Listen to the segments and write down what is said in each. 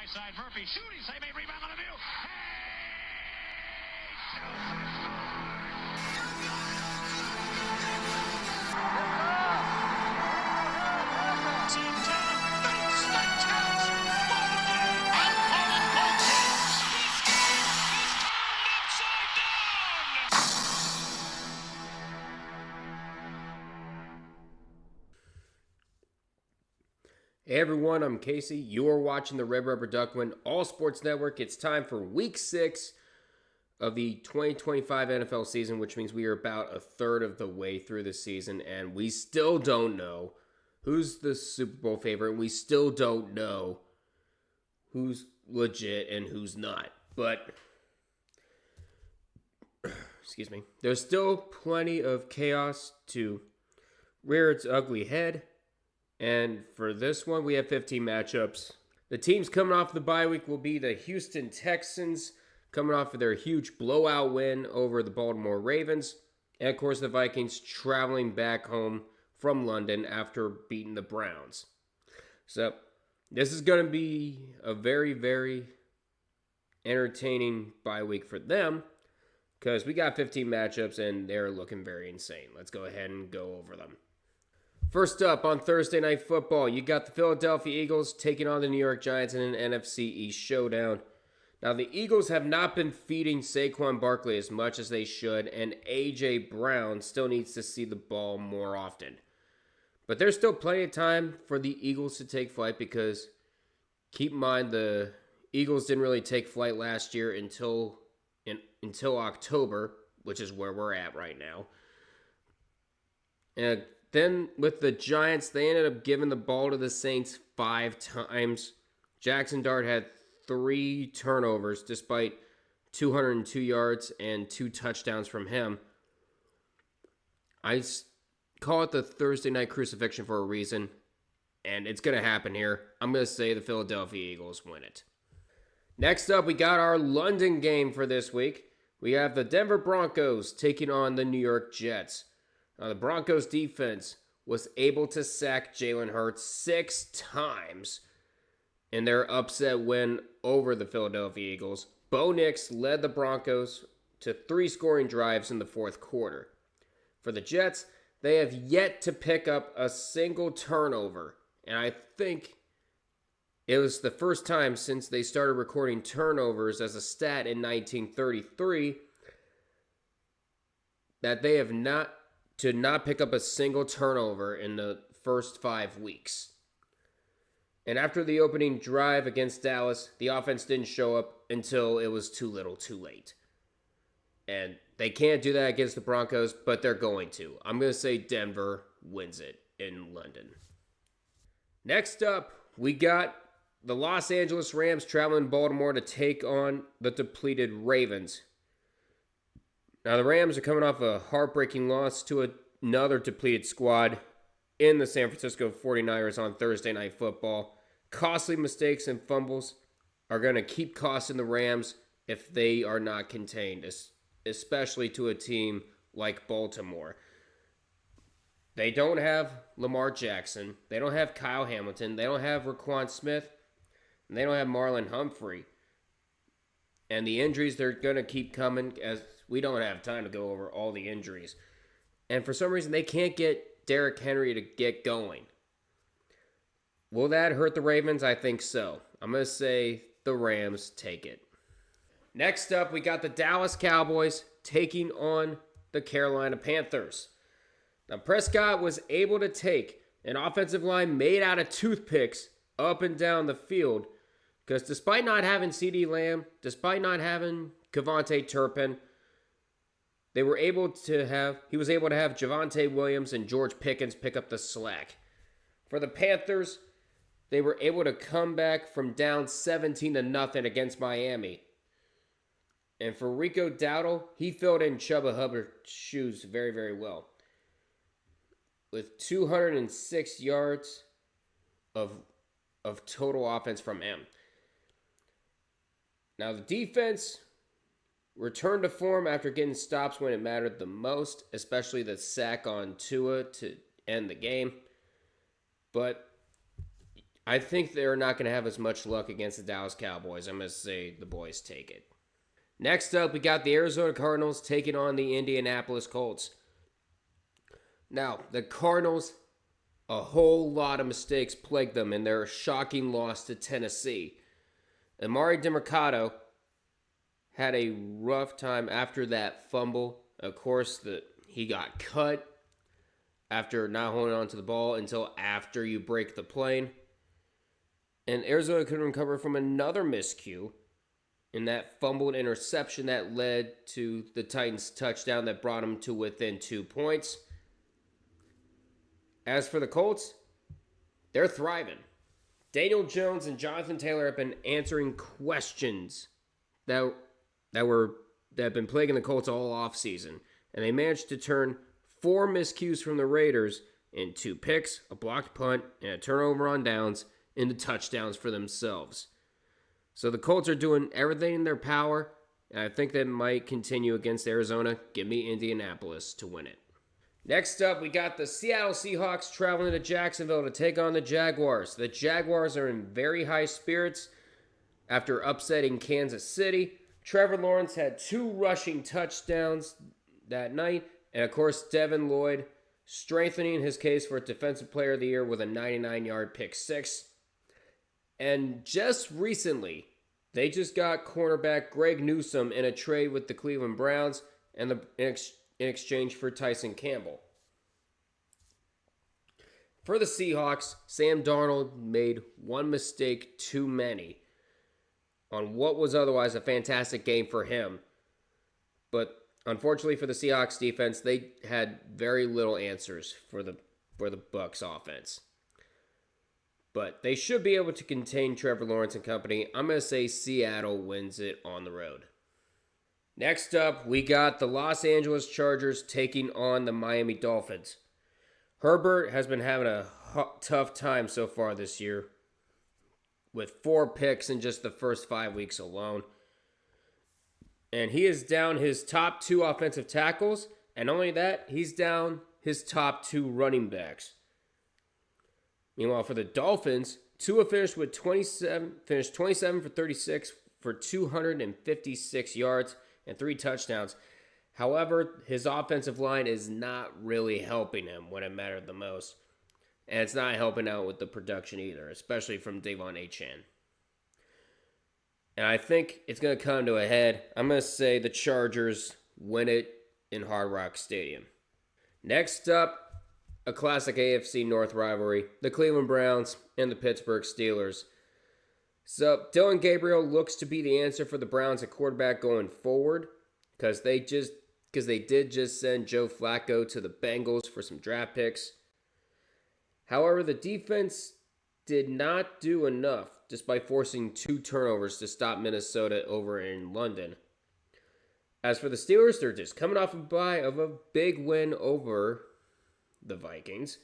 high side. Murphy shooting, save a rebound on the view. Hey everyone, I'm Casey. You are watching the Red Rubber Duckman All Sports Network. It's time for Week 6 of the 2025 NFL season, which means we are about a third of the way through the season, and we still don't know who's the Super Bowl favorite. We still don't know who's legit and who's not. But, excuse me, there's still plenty of chaos to rear its ugly head. And for this one, we have 15 matchups. The teams coming off the bye week will be the Houston Texans, coming off of their huge blowout win over the Baltimore Ravens. And of course, the Vikings traveling back home from London after beating the Browns. So, this is going to be a very, very entertaining bye week for them, because we got 15 matchups and they're looking very insane. Let's go ahead and go over them. First up, on Thursday Night Football, you got the Philadelphia Eagles taking on the New York Giants in an NFC East showdown. Now, the Eagles have not been feeding Saquon Barkley as much as they should, and A.J. Brown still needs to see the ball more often. But there's still plenty of time for the Eagles to take flight, because keep in mind the Eagles didn't really take flight last year until October, which is where we're at right now. And then with the Giants, they ended up giving the ball to the Saints 5 times. Jackson Dart had 3 turnovers despite 202 yards and 2 touchdowns from him. I call it the Thursday night crucifixion for a reason, and it's going to happen here. I'm going to say the Philadelphia Eagles win it. Next up, we got our London game for this week. We have the Denver Broncos taking on the New York Jets. Now, the Broncos defense was able to sack Jalen Hurts 6 times in their upset win over the Philadelphia Eagles. Bo Nix led the Broncos to 3 scoring drives in the fourth quarter. For the Jets, they have yet to pick up a single turnover, and I think it was the first time since they started recording turnovers as a stat in 1933 that they have not pick up a single turnover in the first 5 weeks. And after the opening drive against Dallas, the offense didn't show up until it was too little too late. And they can't do that against the Broncos, but they're going to. I'm going to say Denver wins it in London. Next up, we got the Los Angeles Rams traveling to Baltimore to take on the depleted Ravens. Now, the Rams are coming off a heartbreaking loss to another depleted squad in the San Francisco 49ers on Thursday Night Football. Costly mistakes and fumbles are going to keep costing the Rams if they are not contained, especially to a team like Baltimore. They don't have Lamar Jackson. They don't have Kyle Hamilton. They don't have Roquan Smith. And they don't have Marlon Humphrey. And the injuries, they're going to keep coming, as we don't have time to go over all the injuries. And for some reason, they can't get Derrick Henry to get going. Will that hurt the Ravens? I think so. I'm going to say the Rams take it. Next up, we got the Dallas Cowboys taking on the Carolina Panthers. Now, Prescott was able to take an offensive line made out of toothpicks up and down the field, because despite not having CeeDee Lamb, despite not having Kevontae Turpin, he was able to have Javonte Williams and George Pickens pick up the slack. For the Panthers, they were able to come back from down 17-0 against Miami. And for Rico Dowdle, he filled in Chuba Hubbard's shoes very, very well, with 206 yards of total offense from him. Now, the defense returned to form after getting stops when it mattered the most, especially the sack on Tua to end the game. But I think they're not going to have as much luck against the Dallas Cowboys. I'm going to say the boys take it. Next up, we got the Arizona Cardinals taking on the Indianapolis Colts. Now, the Cardinals, a whole lot of mistakes plagued them in their shocking loss to Tennessee. Amari DeMercado had a rough time after that fumble. Of course, he got cut after not holding on to the ball until after you break the plane. And Arizona couldn't recover from another miscue in that fumbled interception that led to the Titans' touchdown that brought them to within 2 points. As for the Colts, they're thriving. Daniel Jones and Jonathan Taylor have been answering questions that have been plaguing the Colts all offseason. And they managed to turn 4 miscues from the Raiders into picks, a blocked punt, and a turnover on downs into touchdowns for themselves. So the Colts are doing everything in their power, and I think they might continue against Arizona. Give me Indianapolis to win it. Next up, we got the Seattle Seahawks traveling to Jacksonville to take on the Jaguars. The Jaguars are in very high spirits after upsetting Kansas City. Trevor Lawrence had 2 rushing touchdowns that night, and of course, Devin Lloyd strengthening his case for Defensive Player of the Year with a 99-yard pick six. And just recently, they just got cornerback Greg Newsome in a trade with the Cleveland Browns in exchange for Tyson Campbell. For the Seahawks, Sam Darnold made one mistake too many on what was otherwise a fantastic game for him. But unfortunately for the Seahawks defense, they had very little answers for the Bucs offense. But they should be able to contain Trevor Lawrence and company. I'm going to say Seattle wins it on the road. Next up, we got the Los Angeles Chargers taking on the Miami Dolphins. Herbert has been having a tough time so far this year with 4 picks in just the first 5 weeks alone. And he is down his top 2 offensive tackles. And not only that, he's down his top 2 running backs. Meanwhile, for the Dolphins, Tua finished 27 for 36 for 256 yards and 3 touchdowns. However, his offensive line is not really helping him when it mattered the most. And it's not helping out with the production either, especially from Devon Achane. And I think it's going to come to a head. I'm going to say the Chargers win it in Hard Rock Stadium. Next up, a classic AFC North rivalry, the Cleveland Browns and the Pittsburgh Steelers. So Dylan Gabriel looks to be the answer for the Browns at quarterback going forward because they did just send Joe Flacco to the Bengals for some draft picks. However, the defense did not do enough just by forcing 2 turnovers to stop Minnesota over in London. As for the Steelers, they're just coming off of a big win over the Vikings.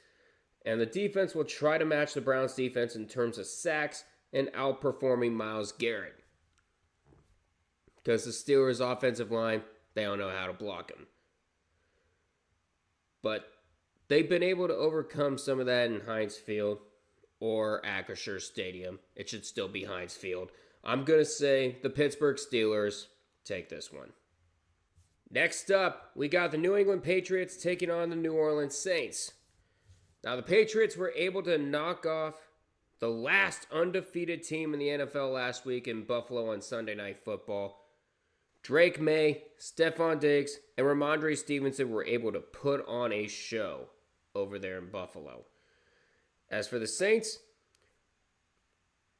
And the defense will try to match the Browns' defense in terms of sacks and outperforming Myles Garrett. Because the Steelers' offensive line, they don't know how to block him. But they've been able to overcome some of that in Heinz Field or Acrisure Stadium. It should still be Heinz Field. I'm going to say the Pittsburgh Steelers take this one. Next up, we got the New England Patriots taking on the New Orleans Saints. Now, the Patriots were able to knock off the last undefeated team in the NFL last week in Buffalo on Sunday Night Football. Drake May, Stephon Diggs, and Ramondre Stevenson were able to put on a show over there in Buffalo. As for the Saints,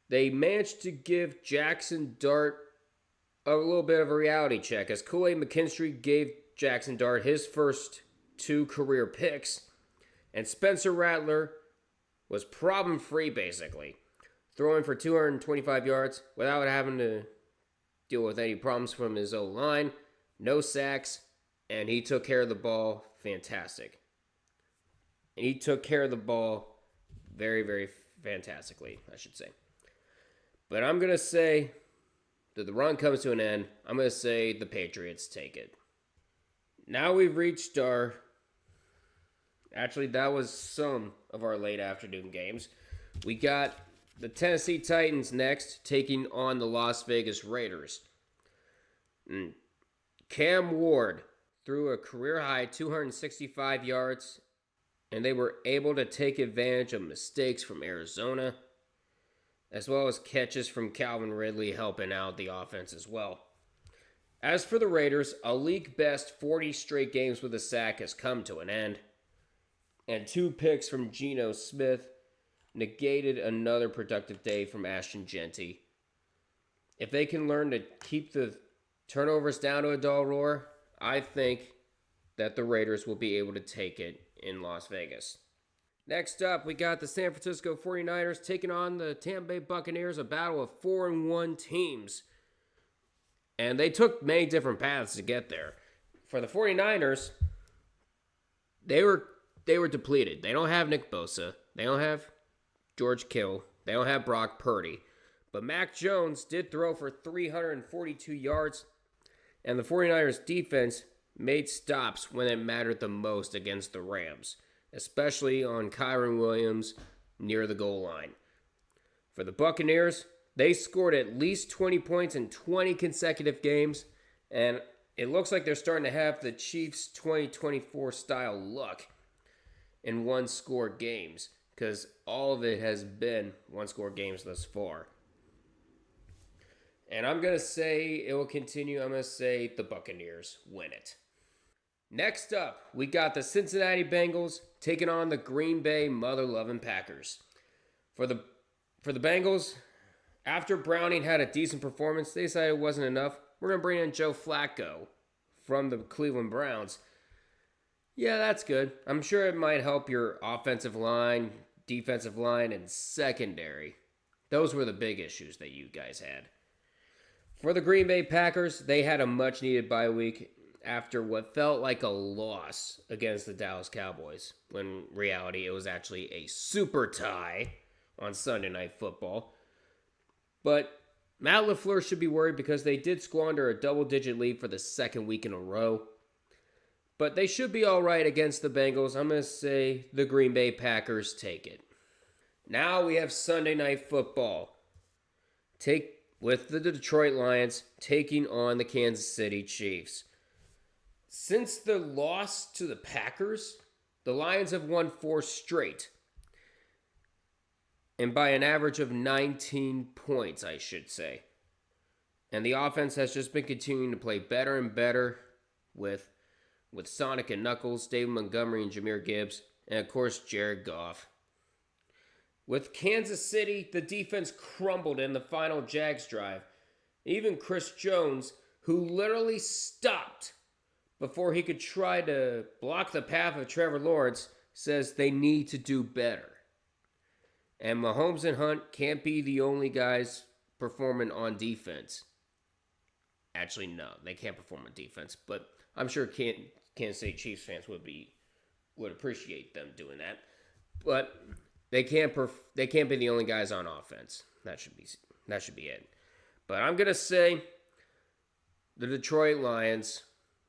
they managed to give Jackson Dart a little bit of a reality check as Kool-Aid McKinstry gave Jackson Dart his first 2 career picks, and Spencer Rattler was problem-free basically, throwing for 225 yards without having to deal with any problems from his O-line, no sacks, and he took care of the ball fantastic. And he took care of the ball very, very fantastically, I should say. But I'm going to say that the run comes to an end. I'm going to say the Patriots take it. Now we've reached our... Actually, that was some of our late afternoon games. We got The Tennessee Titans next, taking on the Las Vegas Raiders. Cam Ward threw a career-high 265 yards, and they were able to take advantage of mistakes from Arizona, as well as catches from Calvin Ridley helping out the offense as well. As for the Raiders, a league-best 40 straight games with a sack has come to an end, and 2 picks from Geno Smith negated another productive day from Ashton Genty. If they can learn to keep the turnovers down to a dull roar, I think that the Raiders will be able to take it in Las Vegas. Next up, we got the San Francisco 49ers taking on the Tampa Bay Buccaneers, a battle of 4-1 teams. And they took many different paths to get there. For the 49ers, they were depleted. They don't have Nick Bosa. They don't have George Kittle. They don't have Brock Purdy. But Mac Jones did throw for 342 yards. And the 49ers defense made stops when it mattered the most against the Rams, especially on Kyren Williams near the goal line. For the Buccaneers, they scored at least 20 points in 20 consecutive games, and it looks like they're starting to have the Chiefs' 2024 style luck in one-score games, because all of it has been one-score games thus far. And I'm going to say it will continue. I'm going to say the Buccaneers win it. Next up, we got the Cincinnati Bengals taking on the Green Bay mother-loving Packers. For the Bengals, after Browning had a decent performance, they decided it wasn't enough. We're going to bring in Joe Flacco from the Cleveland Browns. Yeah, that's good. I'm sure it might help your offensive line, defensive line, and secondary. Those were the big issues that you guys had. For the Green Bay Packers, they had a much-needed bye week after what felt like a loss against the Dallas Cowboys, when in reality it was actually a super tie on Sunday Night Football. But Matt LaFleur should be worried because they did squander a double-digit lead for the second week in a row. But they should be all right against the Bengals. I'm going to say the Green Bay Packers take it. Now we have Sunday Night Football. With the Detroit Lions taking on the Kansas City Chiefs. Since the loss to the Packers, the Lions have won 4 straight. And by an average of 19 points, I should say. And the offense has just been continuing to play better and better with Sonic and Knuckles, David Montgomery and Jahmyr Gibbs, and of course Jared Goff. With Kansas City, the defense crumbled in the final Jags drive. Even Chris Jones, who literally stopped before he could try to block the path of Trevor Lawrence, says they need to do better. And Mahomes and Hunt can't be the only guys performing on defense. Actually, no, they can't perform on defense, but I'm sure Kansas City Chiefs fans would appreciate them doing that. But they can't be the only guys on offense. That should be it. But I'm gonna say the Detroit Lions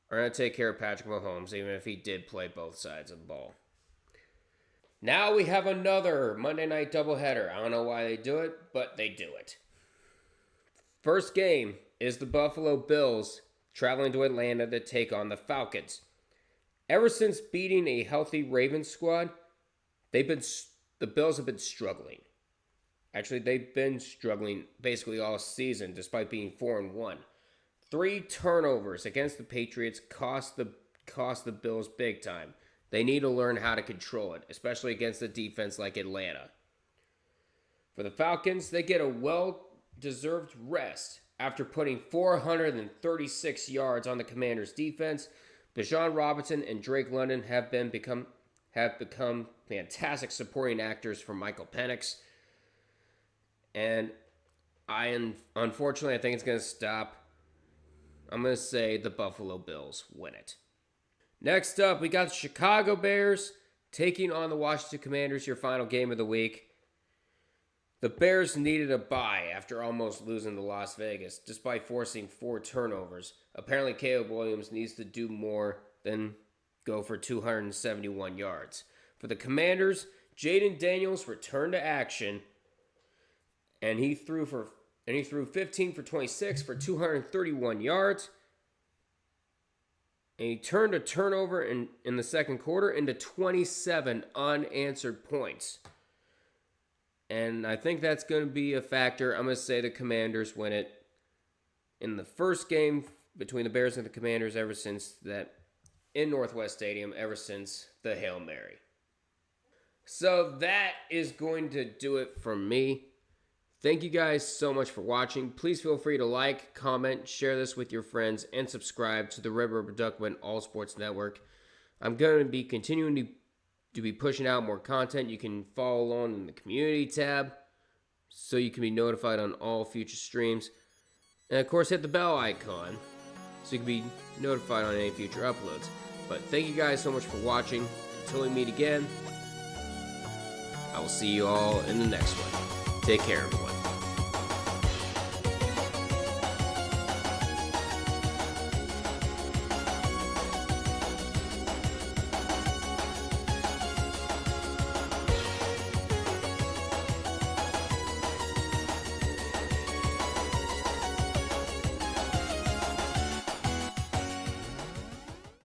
are gonna take care of Patrick Mahomes, even if he did play both sides of the ball. Now we have another Monday night doubleheader. I don't know why they do it, but they do it. First game is the Buffalo Bills traveling to Atlanta to take on the Falcons. Ever since beating a healthy Ravens squad, the Bills have been struggling. Actually, they've been struggling basically all season, despite being 4-1. 3 turnovers against the Patriots cost the Bills big time. They need to learn how to control it, especially against a defense like Atlanta. For the Falcons, they get a well-deserved rest after putting 436 yards on the Commanders' defense. Bijan Robinson and Drake London have become fantastic supporting actors for Michael Penix. And unfortunately, I think it's going to stop. I'm going to say the Buffalo Bills win it. Next up, we got the Chicago Bears taking on the Washington Commanders, your final game of the week. The Bears needed a bye after almost losing to Las Vegas, despite forcing 4 turnovers. Apparently, Caleb Williams needs to do more than go for 271 yards. For the Commanders, Jaden Daniels returned to action and he threw 15 for 26 for 231 yards. And he turned a turnover in the second quarter into 27 unanswered points. And I think that's going to be a factor. I'm going to say the Commanders win it in the first game between the Bears and the Commanders ever since that in Northwest Stadium, ever since the Hail Mary. So that is going to do it for me. Thank you guys so much for watching. Please feel free to like, comment, share this with your friends, and subscribe to the Red Rubber Duckman All Sports Network. I'm going to be continuing to be pushing out more content. You can follow along in the community tab so you can be notified on all future streams. And of course, hit the bell icon so you can be notified on any future uploads. But thank you guys so much for watching. Until we meet again, I will see you all in the next one. Take care, everyone.